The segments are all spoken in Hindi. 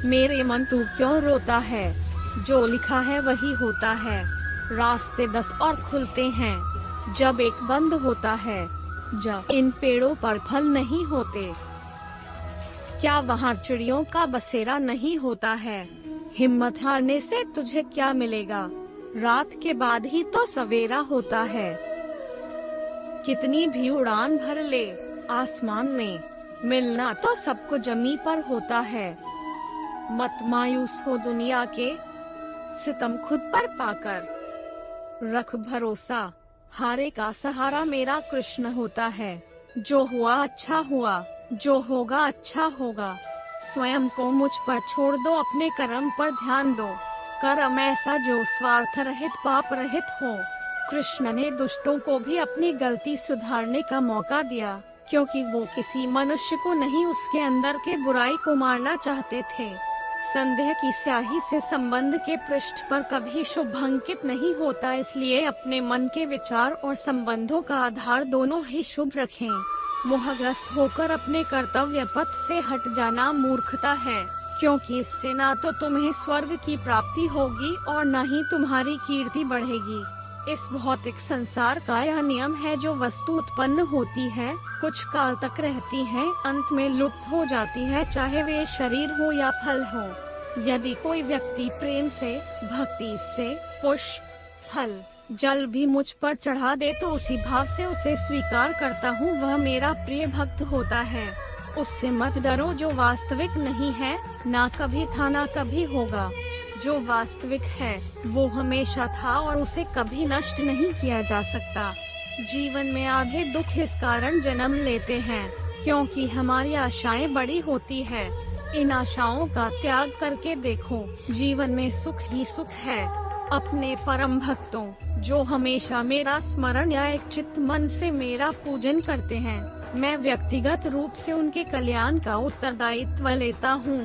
मेरे मन तू क्यों रोता है, जो लिखा है वही होता है। रास्ते 10 और खुलते हैं, जब एक बंद होता है। जब इन पेड़ों पर फल नहीं होते, क्या वहाँ चिड़ियों का बसेरा नहीं होता है। हिम्मत हारने से तुझे क्या मिलेगा, रात के बाद ही तो सवेरा होता है। कितनी भी उड़ान भर ले आसमान में, मिलना तो सबको जमी पर होता है। मत मायूस हो दुनिया के सितम खुद पर पाकर, रख भरोसा, हारे का सहारा मेरा कृष्ण होता है। जो हुआ अच्छा हुआ, जो होगा अच्छा होगा। स्वयं को मुझ पर छोड़ दो, अपने कर्म पर ध्यान दो। कर्म ऐसा जो स्वार्थ रहित पाप रहित हो। कृष्ण ने दुष्टों को भी अपनी गलती सुधारने का मौका दिया, क्योंकि वो किसी मनुष्य को नहीं, उसके अंदर के बुराई को मारना चाहते थे। संदेह की स्याही से संबंध के पृष्ठ पर कभी शुभ अंकित नहीं होता, इसलिए अपने मन के विचार और संबंधों का आधार दोनों ही शुभ रखें। मोहग्रस्त होकर अपने कर्तव्य पथ से हट जाना मूर्खता है, क्योंकि इससे ना तो तुम्हें स्वर्ग की प्राप्ति होगी और न ही तुम्हारी कीर्ति बढ़ेगी। इस भौतिक संसार का यह नियम है, जो वस्तु उत्पन्न होती है, कुछ काल तक रहती है, अंत में लुप्त हो जाती है, चाहे वे शरीर हो या फल हो। यदि कोई व्यक्ति प्रेम से, भक्ति से पुष्प, फल, जल भी मुझ पर चढ़ा दे तो उसी भाव से उसे स्वीकार करता हूँ, वह मेरा प्रिय भक्त होता है। उससे मत डरो, जो वास्तविक नहीं है, ना कभी था ना कभी होगा। जो वास्तविक है वो हमेशा था और उसे कभी नष्ट नहीं किया जा सकता। जीवन में आधे दुख इस कारण जन्म लेते हैं, क्योंकि हमारी आशाएं बड़ी होती है। इन आशाओं का त्याग करके देखो, जीवन में सुख ही सुख है। अपने परम भक्तों, जो हमेशा मेरा स्मरण या एक चित्त मन से मेरा पूजन करते हैं, मैं व्यक्तिगत रूप से उनके कल्याण का उत्तरदायित्व लेता हूँ।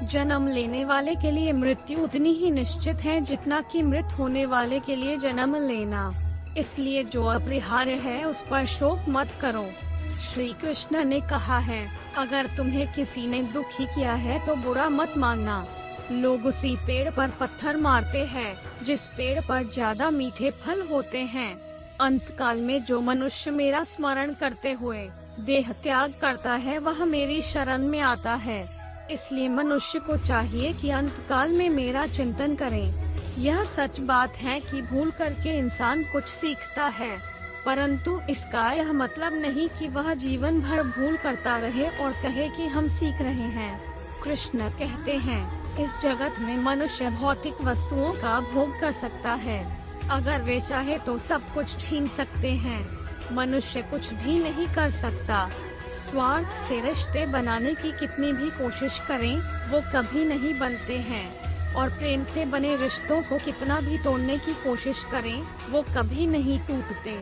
जन्म लेने वाले के लिए मृत्यु उतनी ही निश्चित है जितना कि मृत होने वाले के लिए जन्म लेना। इसलिए जो अपरिहार्य है उस पर शोक मत करो। श्री कृष्ण ने कहा है, अगर तुम्हें किसी ने दुखी किया है तो बुरा मत मानना। लोग उसी पेड़ पर पत्थर मारते हैं जिस पेड़ पर ज्यादा मीठे फल होते हैं। अंतकाल में जो मनुष्य मेरा स्मरण करते हुए देह त्याग करता है, वह मेरी शरण में आता है। इसलिए मनुष्य को चाहिए कि अंतकाल में मेरा चिंतन करें। यह सच बात है कि भूल करके इंसान कुछ सीखता है, परंतु इसका यह मतलब नहीं कि वह जीवन भर भूल करता रहे और कहे कि हम सीख रहे हैं। कृष्ण कहते हैं, इस जगत में मनुष्य भौतिक वस्तुओं का भोग कर सकता है। अगर वे चाहे तो सब कुछ छीन सकते हैं। मनुष्य कुछ भी नहीं कर सकता। स्वार्थ से रिश्ते बनाने की कितनी भी कोशिश करें, वो कभी नहीं बनते हैं। और प्रेम से बने रिश्तों को कितना भी तोड़ने की कोशिश करें, वो कभी नहीं टूटते।